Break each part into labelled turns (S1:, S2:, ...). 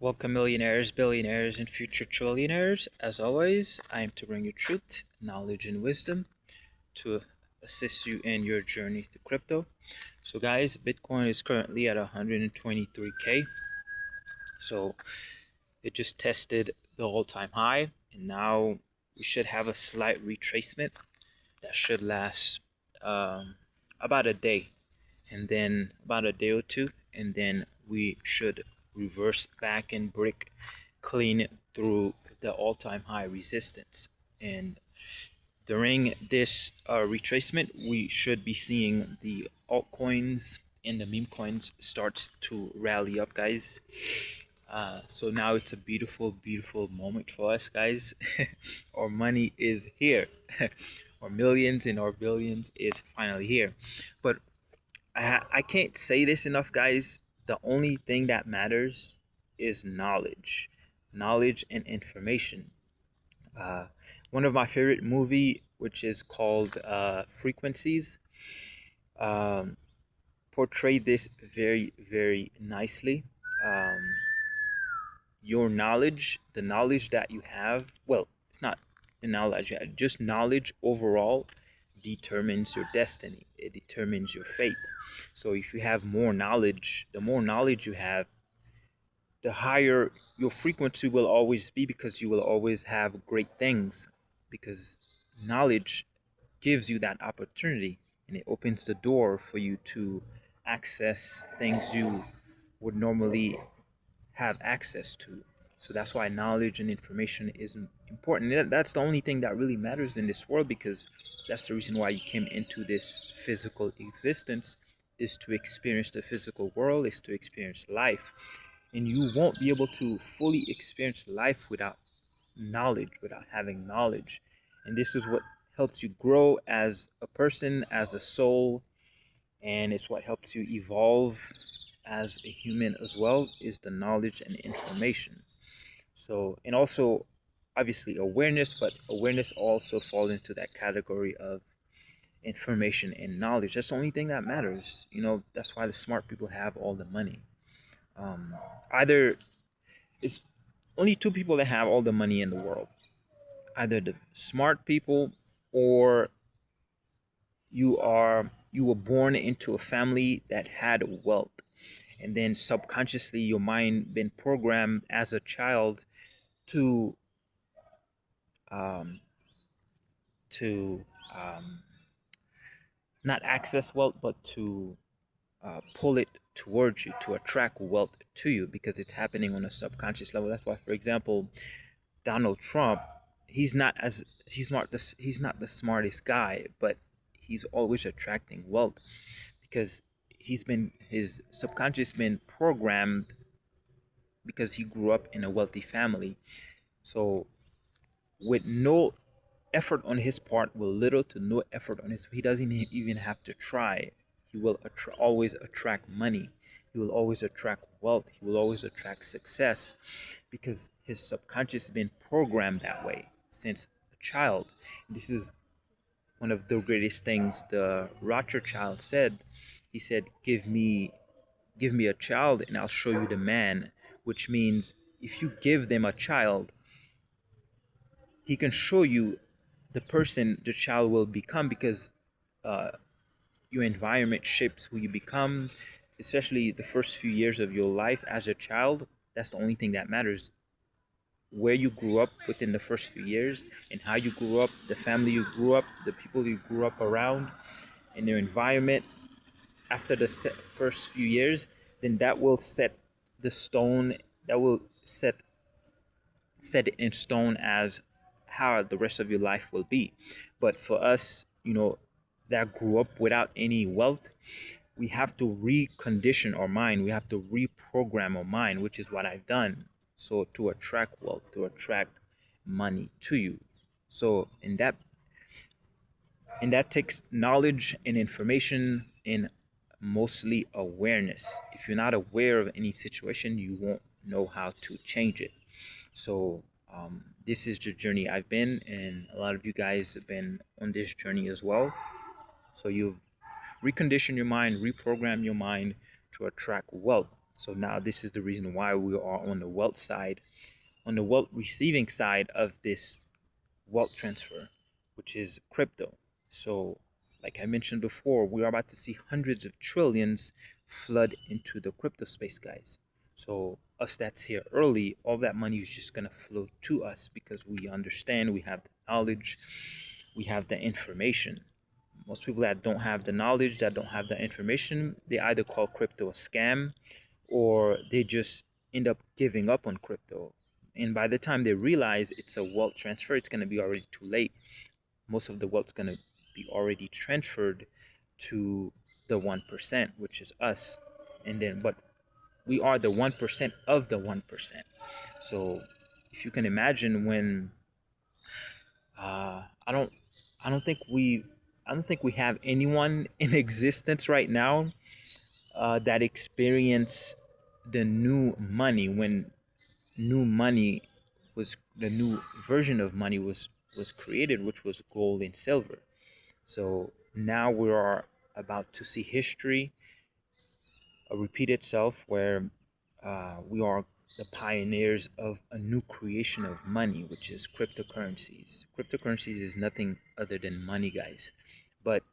S1: Welcome, millionaires, billionaires, and future trillionaires. As always, I am to bring you truth, knowledge, and wisdom to assist you in your journey to crypto. So, guys, Bitcoin is currently at 123K. So, it just tested the all time high, and now we should have a slight retracement that should last about a day, and then about a day or two, and then we should reverse back and break clean through the all-time high resistance. And during this retracement, we should be seeing the altcoins and the meme coins starts to rally up, guys. So now it's a beautiful, beautiful moment for us, guys. Our money is here. Our millions and our billions is finally here. But I can't say this enough, guys. The only thing that matters is knowledge and information. Uh, One of my favorite movie, which is called Frequencies, um, portrayed this very, very nicely. Um, your knowledge, the knowledge that you have, well, it's not the knowledge, just knowledge overall determines your destiny. It determines your fate. So if you have more knowledge, the more knowledge you have, the higher your frequency will always be, because you will always have great things, because knowledge gives you that opportunity, and it opens the door for you to access things you would normally have access to. So that's why knowledge and information is important. That's the only thing that really matters in this world, because that's the reason why you came into this physical existence, is to experience the physical world, is to experience life. And you won't be able to fully experience life without knowledge, without having knowledge. And this is what helps you grow as a person, as a soul, and it's what helps you evolve as a human as well, is the knowledge and information. So, and also obviously awareness, but awareness also falls into that category of information and knowledge. That's the only thing that matters. That's why the smart people have all the money. Either it's only two people that have all the money in the world, either the smart people, or you were born into a family that had wealth, and then subconsciously your mind been programmed as a child to um to um not access wealth, but to pull it towards you, to attract wealth to you, because it's happening on a subconscious level. That's why, for example, Donald Trump, he's not the smartest guy, but he's always attracting wealth, because his subconscious been programmed, because he grew up in a wealthy family. So with no effort on his part, with little to no effort on his, he doesn't even have to try. He will always attract money. He will always attract wealth. He will always attract success, because his subconscious has been programmed that way since a child. This is one of the greatest things the Rothschild said. He said, give me a child and I'll show you the man," which means if you give them a child, he can show you the person the child will become, because uh, your environment shapes who you become, especially the first few years of your life as a child. That's the only thing that matters. Where you grew up within the first few years, and how you grew up, the family you grew up, the people you grew up around, and your environment after the first few years, then that will set the stone, that will set it in stone as how the rest of your life will be. But for us, that grew up without any wealth, we have to recondition our mind. We have to reprogram our mind, which is what I've done. So to attract wealth, to attract money to you. So and that takes knowledge and information, and mostly awareness. If you're not aware of any situation, you won't know how to change it. So this is the journey I've been, and a lot of you guys have been on this journey as well. So you've reconditioned your mind, reprogram your mind to attract wealth. So now this is the reason why we are on the wealth side, on the wealth receiving side of this wealth transfer, which is crypto. So, like I mentioned before, we are about to see hundreds of trillions flood into the crypto space, guys. So, us that's here early, all that money is just gonna flow to us because we understand, we have the knowledge, we have the information. Most people that don't have the knowledge, that don't have the information, they either call crypto a scam or they just end up giving up on crypto. And by the time they realize it's a wealth transfer, it's going to be already too late. Most of the wealth's going to be already transferred to the 1%, which is us. And then, but we are the 1% of the 1%. So if you can imagine when, uh, I don't, I don't think we, I don't think we have anyone in existence right now that experience the new money when new money was the new version of money was created, which was gold and silver. So now we are about to see history repeat itself, where we are the pioneers of a new creation of money, which is cryptocurrencies. Cryptocurrencies is nothing other than money, guys, but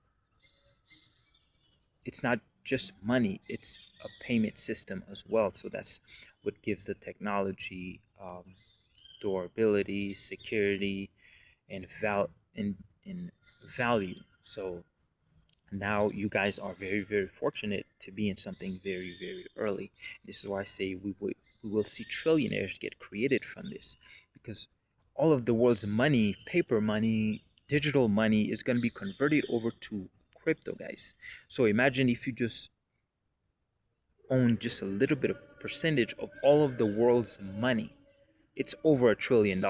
S1: it's not just money, it's a payment system as well. So that's what gives the technology durability, security, and in value. So now you guys are very fortunate to be in something very early. This is why I say we will see trillionaires get created from this, because all of the world's money, paper money, digital money, is going to be converted over to crypto, guys. So imagine if you just own just a little bit of percentage of all of the world's money. It's over $1 trillion.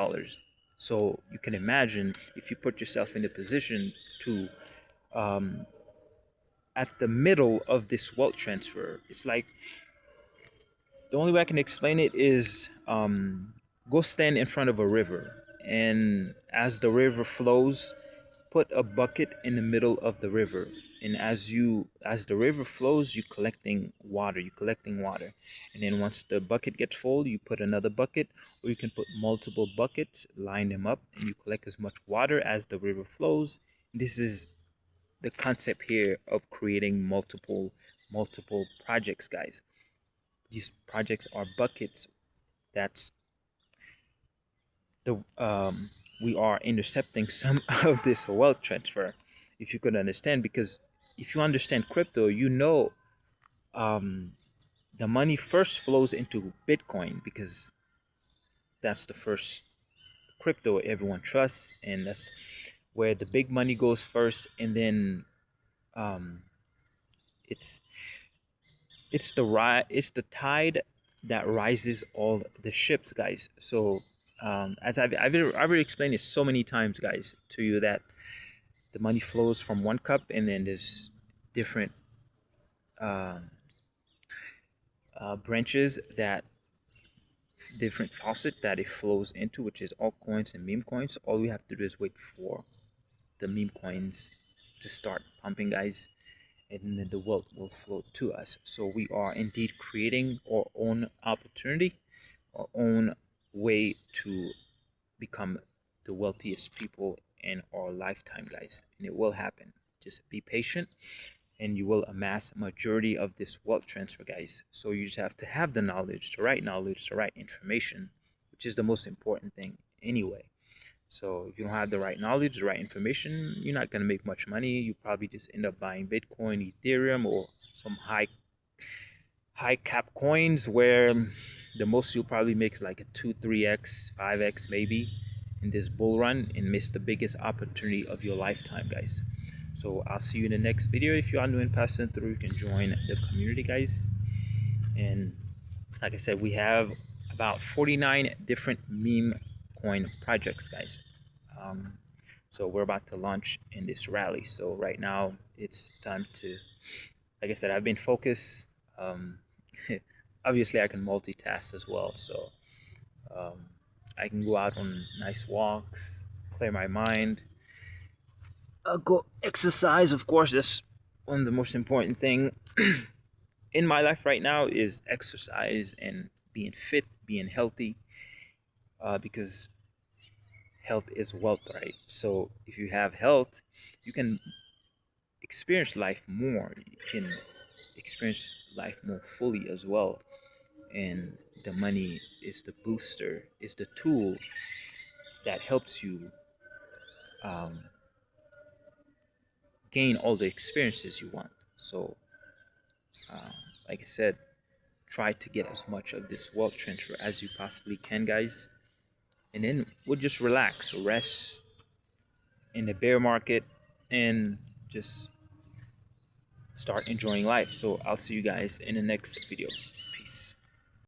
S1: So you can imagine if you put yourself in a position to um, at the middle of this wealth transfer. It's like the only way I can explain it is go stand in front of a river, and as the river flows, put a bucket in the middle of the river. And as the river flows, you're collecting water. And then once the bucket gets full, you put another bucket, or you can put multiple buckets, line them up, and you collect as much water as the river flows. This is the concept here of creating multiple projects, guys. These projects are buckets. That's the we are intercepting some of this wealth transfer, if you could understand. Because if you understand crypto, you know um the money first flows into Bitcoin, because that's the first crypto everyone trusts, and that's where the big money goes first. And then um it's it's the tide that rises all the ships, guys. So as I've already explained it so many times, guys, to you, that the money flows from one cup, and then there's different um branches, that different faucet that it flows into, which is altcoins and meme coins. All we have to do is wait for the meme coins to start pumping, guys, and then the wealth will flow to us. So we are indeed creating our own opportunity, our own way to become the wealthiest people in our lifetime, guys. And it will happen. Just be patient, and you will amass a majority of this wealth transfer, guys. So you just have to have knowledge, the right information, which is the most important thing anyway. So if you don't have the right knowledge, the right information, you're not gonna make much money. You probably just end up buying Bitcoin, Ethereum, or some high cap coins, where the most you'll probably make is like a 2, 3x, 5x maybe in this bull run, and miss the biggest opportunity of your lifetime, guys. So I'll see you in the next video. If you are new and passing through, you can join the community, guys. And like I said, we have about 49 different meme coin projects, guys. Um, so we're about to launch in this rally. So right now it's time to, like I said, I've been focused. Um, obviously I can multitask as well. So um, I can go out on nice walks, clear my mind, go exercise. Of course, that's one of the most important thing. in my life right now is exercise and being fit, being healthy, because health is wealth, right? So if you have health, you can experience life more. You can experience life more fully as well. And the money is the booster, is the tool that helps you um, gain all the experiences you want. So, uh, like I said, try to get as much of this wealth transfer as you possibly can, guys. And then we'll just relax, rest in the bear market, and just start enjoying life. So I'll see you guys in the next video.